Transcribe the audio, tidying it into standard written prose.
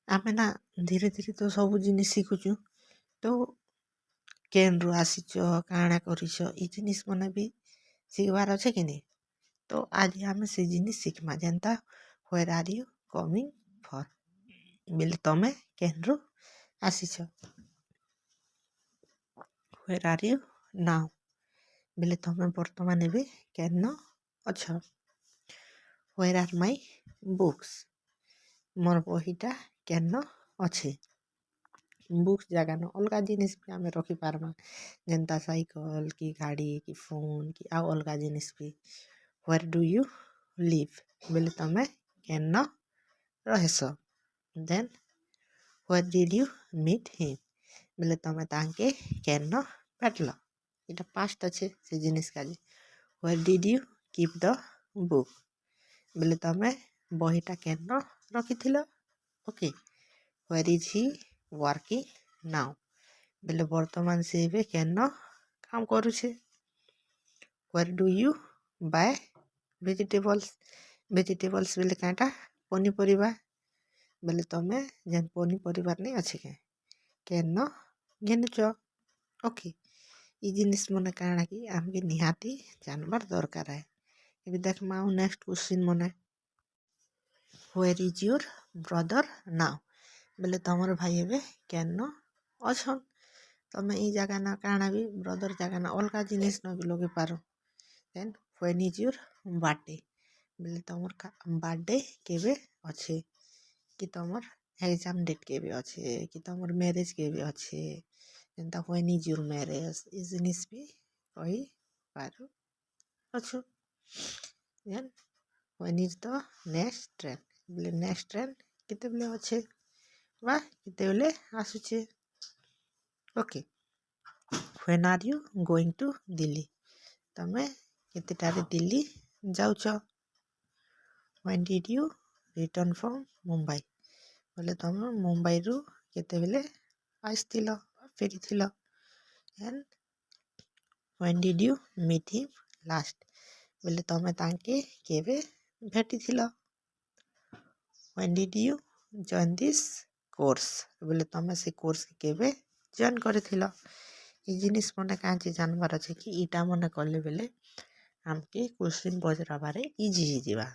ଆମେ ନା ଧୀରେ ଧୀରେ ତ ସବୁ ଜିନିଷ ଶିଖୁଛୁ। ତ କେନ୍ରୁ ଆସିଛ କାଣା କରିଛ ଇ ଜିନିଷ ମାନେ ବି ଶିଖବାର ଅଛେ କି ନି। ତ ଆଜି ଆମେ ସେ ଜିନିଷ ଶିଖମା ଯେନ୍ତା where are you coming for ବେଲେ ତମେ କେନ୍ରୁ ଆସିଛ। ହ୍ୱେର୍ ଆର୍ ୟୁ ନାଉ ବେଲେ ତମେ ବର୍ତ୍ତମାନ ଏବେ କେନ୍ନ ଅଛ। ହ୍ୱେର୍ ଆର୍ ମାଇ ବୁକ୍ସ ମୋର୍ ବହିଟା କେନ୍ନ ଅଛେ। ବୁକ୍ସ ଜାଗାନ ଅଲଗା ଜିନିଷ ବି ଆମେ ରଖିପାରମା ଯେନ୍ତା ସାଇକଲ କି ଗାଡ଼ି କି ଫୋନ୍ କି ଆଉ ଅଲଗା ଜିନିଷ ବି। ହ୍ୱେର୍ ଡୁ ୟୁ ଲିଭ୍ ବେଲେ ତମେ କେନ୍ନ ରହେସ। ଦେନ୍ ହ୍ୱେର୍ ଡିଡ୍ ୟୁ ମିଟ୍ ହିମ୍ ବେଲେ ତମେ ତାଙ୍କେ କେନ୍ନ ଭେଟ୍ଲ। ଏଇଟା ପାଷ୍ଟ ଅଛେ ସେ ଜିନିଷ କାଜି। Where did you keep the book ବେଲେ ତମେ ବହିଟା କେନ୍ନ ରଖିଥିଲ। Okay. Where is he working now ବେଲେ ବର୍ତ୍ତମାନ ସେ ଏବେ କେନ୍ନ କାମ କରୁଛେ। Where do you buy vegetables ବେଲେ କାଁଟା ପନିପରିବା ବେଲେ ତମେ ଯେନ୍ ପନିପରିବାର ନେଇ ଅଛେ କେନ୍ନ ଘିନୁଛ। ଓକେ। ଇ ଜିନିଷ ମାନେ କାଣା କି ଆମକେ ନିହାତି ଜାନବାର ଦରକାର है। ଏବେ ଦେଖମା ଆଉ ନେକ୍ସଟ କ୍ୱେଶ୍ଚିନ୍ ମାନେ ହ୍ୱେର୍ ଇଜ୍ ୟୁର୍ ବ୍ରଦର୍ ନାଉ ବେଲେ ତମର ଭାଇ ଏବେ କେନ୍ନ ଅଛନ୍। ତମେ ଇ ଜାଗା ନା କାଣା ବି ବ୍ରଦର ଜାଗା ନା ଅଲଗା ଜିନିଷ ନ ବି ଲଗେଇ ପାର। ଦେନ୍ ହ୍ୱେନ୍ ଇଜ୍ ୟୁର୍ ବାର୍ଥଡେ ବେଲେ ତମର ବାର୍ଥଡେ କେବେ ଅଛେ କି ତମର ଏକ୍ଜାମ ଡେଟ୍ କେବେ ଅଛେ କି ତମର ମ୍ୟାରେଜ କେବେ ଅଛେ। ଯେନ୍ତା ହ୍ୱେନ୍ ଇଜ୍ ୟୁର୍ ମ୍ୟାରେଜ ଇ ଜିନିଷ ବି କହିପାରୁ ଅଛୁ। Then when is the next train ବେଲେ ନେକ୍ସଟ ଟ୍ରେନ୍ କେତେବେଲେ ଅଛେ ବା କେତେବେଲେ ଆସୁଛେ। Okay. When are you going to Delhi ତମେ କେତେଟାରେ ଦିଲ୍ଲୀ ଯାଉଛ। When did you return from Mumbai ବୋଲେ ତମେ ମୁମ୍ବାଇରୁ କେତେବେଲେ ଆସିଥିଲ ଫେରିଥିଲ। Then when did you meet him last ବୋଲେ ତମେ ତାଙ୍କେ କେବେ ଭେଟିଥିଲ। When did you join this course ବୋଲେ ତମେ ସେ କୋର୍ସ କେବେ ଜଏନ୍ କରିଥିଲ। ଇ ଜିନିଷ ମାନେ କାଁଚି ଜାନବାର ଅଛି କି ଇଟା ମାନେ କଲେ ବେଲେ ଆମକେ କ୍ୱେଶ୍ଚିନ୍ ପଚରାବାରେ ଇଜି ହେଇଯିବା।